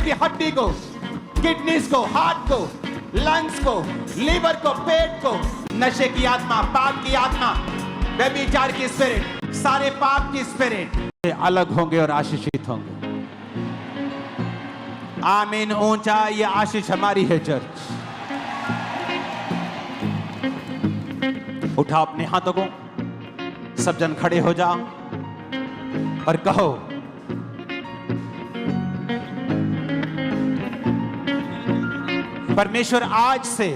रीढ़ की हड्डी को, किडनीज को, हार्ट को, लंग्स को, लीवर को, पेट को, नशे की आत्मा, पाप की आत्मा, व्यभिचार की स्पिरिट, सारे पाप की स्पिरिट अलग होंगे और आशीषित होंगे। आमीन। ऊंचा ये आशीष हमारी है चर्च। उठाओ अपने हाथों को, सब जन खड़े हो जाओ और कहो, परमेश्वर आज से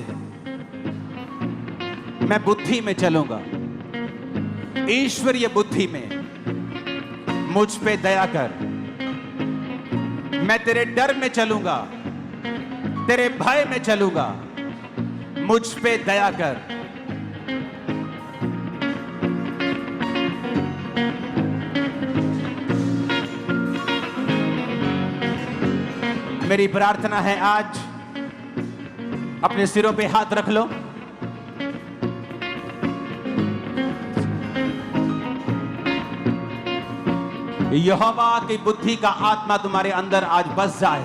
मैं बुद्धि में चलूंगा, ईश्वरीय बुद्धि में मुझ पे दया कर। मैं तेरे डर में चलूंगा, तेरे भय में चलूंगा, मुझ पे दया कर। मेरी प्रार्थना है आज अपने सिरों पे हाथ रख लो। यहोवा की बुद्धि का आत्मा तुम्हारे अंदर आज बस जाए।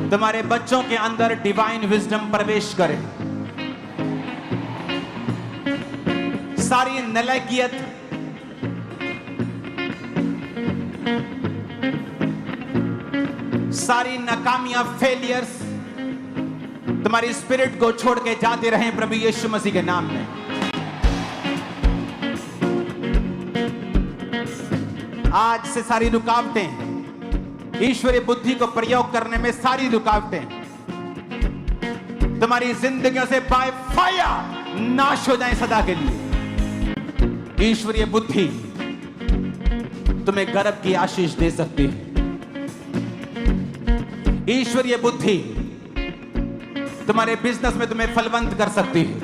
तुम्हारे बच्चों के अंदर डिवाइन विजडम प्रवेश करे। सारी नलायकियत, सारी नाकामियां, फेलियर्स तुम्हारी स्पिरिट को छोड़ के जाते रहे प्रभु यीशु मसीह के नाम में। आज से सारी रुकावटें, ईश्वरीय बुद्धि को प्रयोग करने में सारी रुकावटें तुम्हारी जिंदगियों से बाय फायर नाश हो जाएं सदा के लिए। ईश्वरीय बुद्धि तुम्हें गर्भ की आशीष दे सकती है। ईश्वरीय बुद्धि तुम्हारे बिजनेस में तुम्हें फलवंत कर सकती है।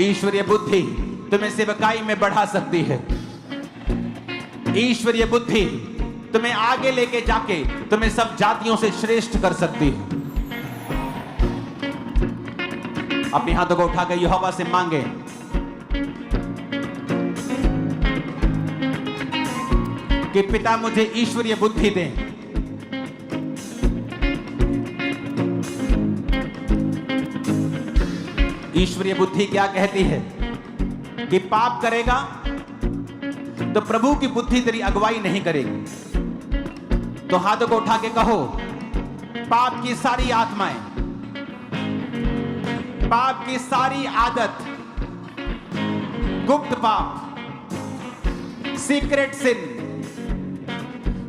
ईश्वरीय बुद्धि तुम्हें सेवकाई में बढ़ा सकती है। ईश्वरीय बुद्धि तुम्हें आगे लेके जाके तुम्हें सब जातियों से श्रेष्ठ कर सकती है। अपने हाथों को उठाकर यहोवा से मांगे कि पिता मुझे ईश्वरीय बुद्धि दें। ईश्वरीय बुद्धि क्या कहती है कि पाप करेगा तो प्रभु की बुद्धि तेरी अगुवाई नहीं करेगी। तो हाथों को उठा के कहो, पाप की सारी आत्माएं, पाप की सारी आदत, गुप्त पाप, सीक्रेट सिन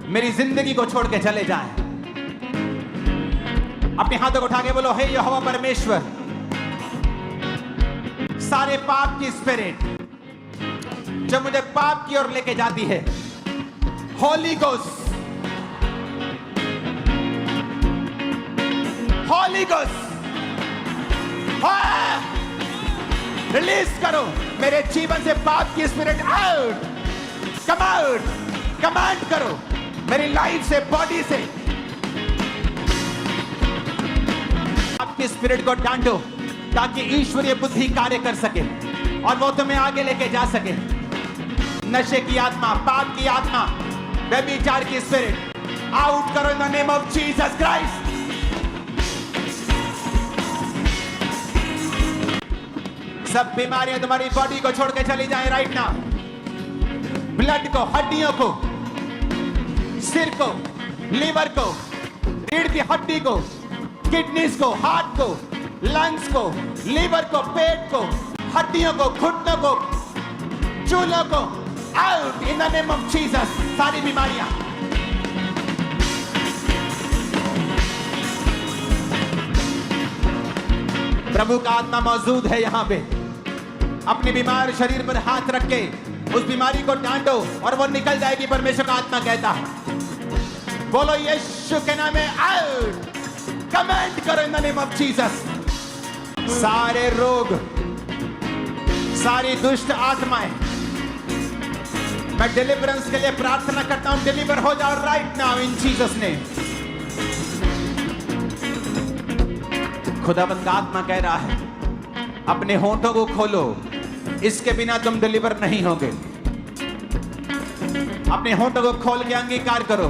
मेरी जिंदगी को छोड़ के चले जाएं। अपने हाथों को उठा के बोलो, हे यहोवा परमेश्वर, सारे पाप की स्पिरिट जो मुझे पाप की ओर लेके जाती है, Holi ghost, Holi ghost release करो मेरे जीवन से पाप की spirit out, come out, command करो मेरी लाइफ से, बॉडी से पाप की स्पिरिट को डांटो ताकि ईश्वरीय बुद्धि कार्य कर सके और वो तुम्हें आगे लेके जा सके। नशे की आत्मा, पाप की आत्मा, व्यभिचार की स्पिरिट आउट करो in the name of Jesus Christ. सब बीमारियां तुम्हारी बॉडी को छोड़ के चली जाए राइट नाउ। ब्लड को, हड्डियों को, सिर को, लीवर को, रीढ़ की हड्डी को, किडनीज को, हार्ट को, लंग्स को, लीवर को, पेट को, हड्डियों को, घुटनों को, चूलों को out in the name of Jesus. सारी बीमारियां प्रभु का आत्मा मौजूद है यहां पे। अपने बीमार शरीर पर हाथ रख के उस बीमारी को डांटो और वो निकल जाएगी। परमेश्वर का आत्मा कहता है, बोलो यीशु के नाम में आउट, कमांड करो in the name of Jesus. सारे रोग, सारी दुष्ट आत्माएं, मैं डिलीवरेंस के लिए प्रार्थना करता हूं, डिलीवर हो जाओ right now in Jesus name. खुदावंद का आत्मा कह रहा है, अपने होंठों को खोलो, इसके बिना तुम डिलीवर नहीं होगे। अपने होंठों को खोल के अंगीकार करो,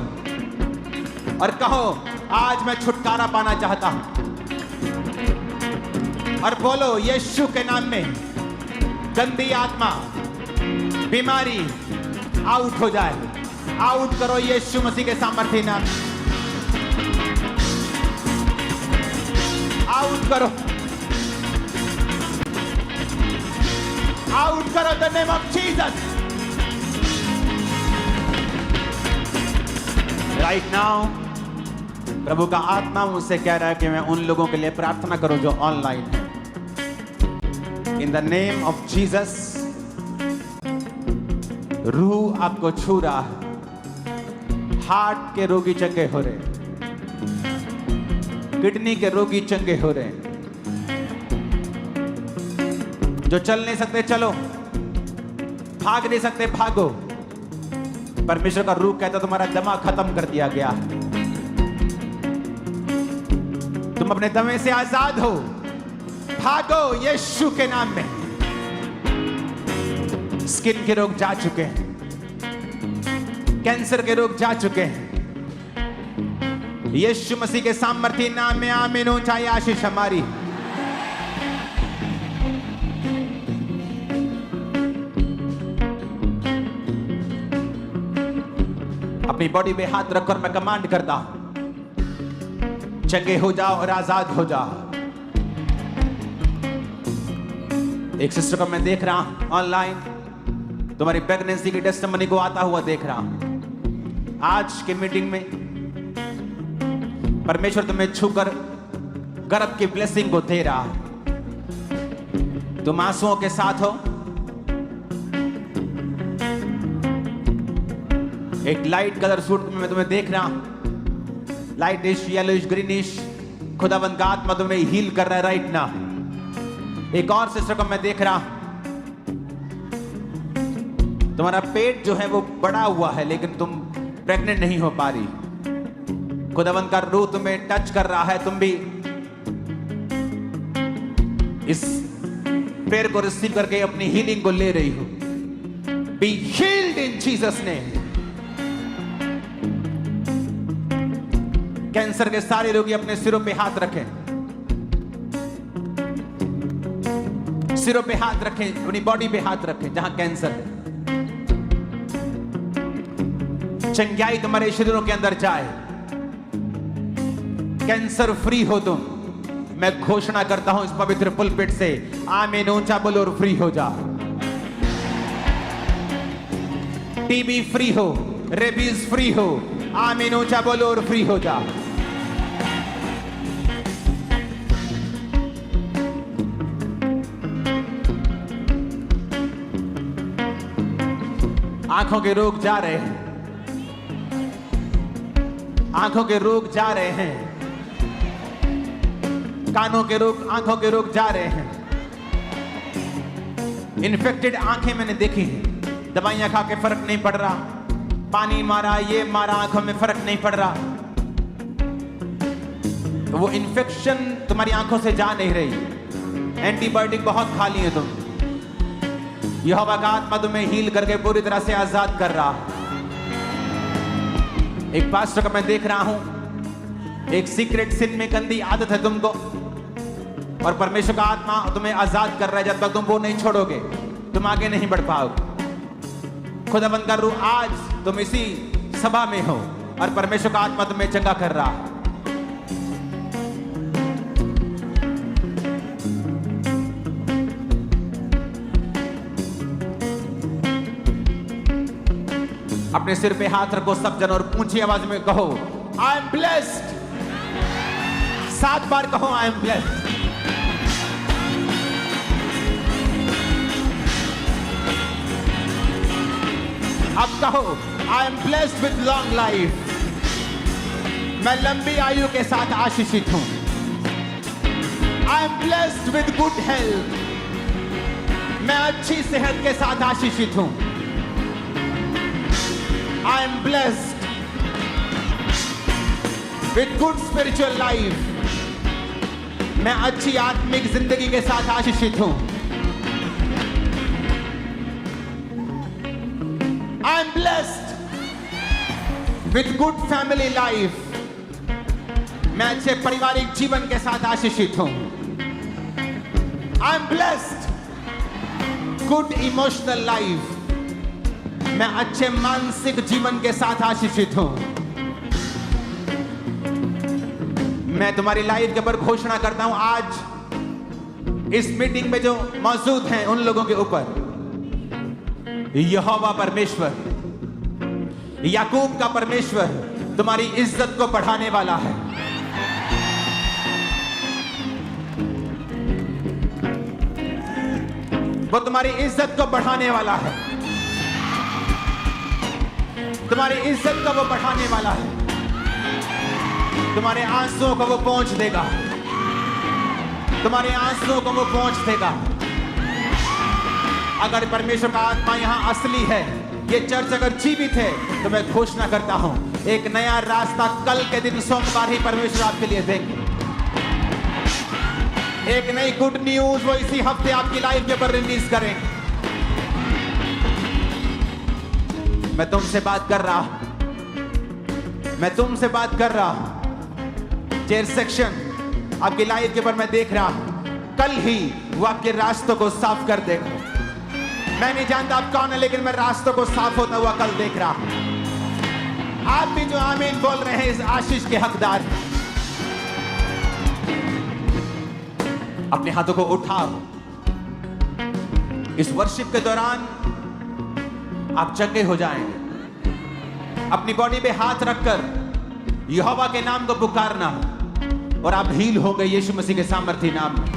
और कहो, आज मैं छुटकारा पाना चाहता हूं। और बोलो, यीशु के नाम में गंदी आत्मा, बीमारी आउट हो जाए। आउट करो यीशु मसीह के सामर्थ्य नाम। आउट करो, आउट करो the name of Jesus. Right now प्रभु का आत्मा मुझसे कह रहा है कि मैं उन लोगों के लिए प्रार्थना करूं जो ऑनलाइन है। In the name of Jesus, रूह आपको छू रहा है। हार्ट के रोगी चंगे हो रहे, किडनी के रोगी चंगे हो रहे, जो चल नहीं सकते चलो, भाग नहीं सकते भागो। परमेश्वर का रूह कहता तुम्हारा दमा खत्म कर दिया गया, तुम अपने दमे से आजाद हो। भागो यीशु के नाम में। स्किन के रोग जा चुके हैं, कैंसर के रोग जा चुके हैं। यीशु मसीह के सामर्थ्य नाम में आमीन। ऊंचाई आशीष हमारी। अपनी बॉडी पे हाथ रखकर मैं कमांड करता हूं, चंगे हो जाओ और आजाद हो जाओ। एक सिस्टर को मैं देख रहा हूं ऑनलाइन, तुम्हारी प्रेगनेंसी की टेस्टिमनी को आता हुआ देख रहा हूं। आज की मीटिंग में परमेश्वर तुम्हें छूकर गर्भ की ब्लेसिंग को दे रहा है। तुम आंसुओं के साथ हो। एक लाइट कलर सूट में मैं तुम्हें देख रहा हूं, लाइटिश येलोइश ग्रीनिश। खुदावंद का आत्मा तुम्हें हील कर रहा है राइट ना। एक और सिस्टर को मैं देख रहा हूं, तुम्हारा पेट जो है वो बड़ा हुआ है लेकिन तुम प्रेग्नेंट नहीं हो पा रही। खुदावंद का रूह तुम्हें टच कर रहा है, तुम भी इस प्रेयर को रिसीव करके अपनी हीलिंग को ले रही हो। Be healed in Jesus name. Cancer के सारे रोगी अपने सिरों पे हाथ रखें, सिरों पे हाथ रखें, अपनी बॉडी पे हाथ रखें जहां कैंसर है। चंगाई तुम्हारे शरीरों के अंदर जाए, कैंसर फ्री हो तुम। मैं घोषणा करता हूं इस पवित्र पुलपिट से, आमीन। ऊंचा बोलो और फ्री हो जा। टीबी फ्री हो, रेबीज फ्री हो, आमीन। ऊंचा बोलो और फ्री हो जा। आंखों के रोग जा रहे हैं, आंखों के रोग जा रहे हैं, कानों के रोग, आंखों के रोग जा रहे हैं। इन्फेक्टेड आंखें मैंने देखी हैं, दवाइयां खा के फर्क नहीं पड़ रहा, पानी मारा ये मारा, आंखों में फर्क नहीं पड़ रहा। वो इन्फेक्शन तुम्हारी आंखों से जा नहीं रही। एंटीबायोटिक बहुत खा लिए तुम। यहोवा का आत्मा तुम्हें हील करके पूरी तरह से आजाद कर रहा। एक पास्टर को मैं देख रहा हूं, एक सीक्रेट सिन में गंदी आदत है तुमको, और परमेश्वर का आत्मा तुम्हें आजाद कर रहा है। जब तक तुम वो नहीं छोड़ोगे तुम आगे नहीं बढ़ पाओगे। खुदावंद का रूह आज तुम इसी सभा में हो और परमेश्वर का आत्मा तुम्हें चंगा कर रहा है। अपने सिर पे हाथ रखो सब जन और ऊंची आवाज में कहो, आई एम ब्लेस्ड। 7 बार कहो, आई एम ब्लेस्ड। अब कहो, I am blessed with long life. मैं लंबी आयु के साथ आशीषित हूं। I am blessed with good health. मैं अच्छी सेहत के साथ आशीषित हूं। I am blessed with good spiritual life. मैं अच्छी आत्मिक जिंदगी के साथ आशीषित हूं। I am blessed with good family life. मैं अच्छे पारिवारिक जीवन के साथ आशीषित हूं। I am blessed, good emotional life. मैं अच्छे मानसिक जीवन के साथ आशीषित हूं। मैं तुम्हारी लाइफ के ऊपर घोषणा करता हूं आज इस मीटिंग में जो मौजूद हैं उन लोगों के ऊपर यहोवा परमेश्वर, याकूब का परमेश्वर तुम्हारी इज्जत को बढ़ाने वाला है। वो तुम्हारी इज्जत को बढ़ाने वाला है। तुम्हारी इज्जत को वो बढ़ाने वाला है। तुम्हारे आंसुओं को वो पोंछ देगा। तुम्हारे आंसुओं को वो पोंछ देगा। अगर परमेश्वर का आत्मा यहां असली है, ये चर्च अगर जीवित है, तो मैं घोषणा करता हूं एक नया रास्ता कल के दिन सोमवार ही परमेश्वर आपके लिए देंगे। एक नई गुड न्यूज वो इसी हफ्ते आपकी लाइफ के ऊपर रिलीज करेंगे। मैं तुमसे बात कर रहा हूं। मैं तुमसे बात कर रहा हूं। चेयर सेक्शन आपकी लाइफ के ऊपर मैं देख रहा हूं। कल ही वो आपके रास्तों को साफ कर देगा। मैं नहीं जानता आप कौन है, लेकिन मैं रास्तों को साफ होता हुआ कल देख रहा हूं। आप भी जो आमीन बोल रहे हैं इस आशीष के हकदार हैं। अपने हाथों को उठाओ। इस वर्शिप के दौरान आप चंगे हो जाएंगे। अपनी बॉडी पे हाथ रखकर यहोवा के नाम को पुकारना और आप हील हो गए यीशु मसीह के सामर्थी नाम में।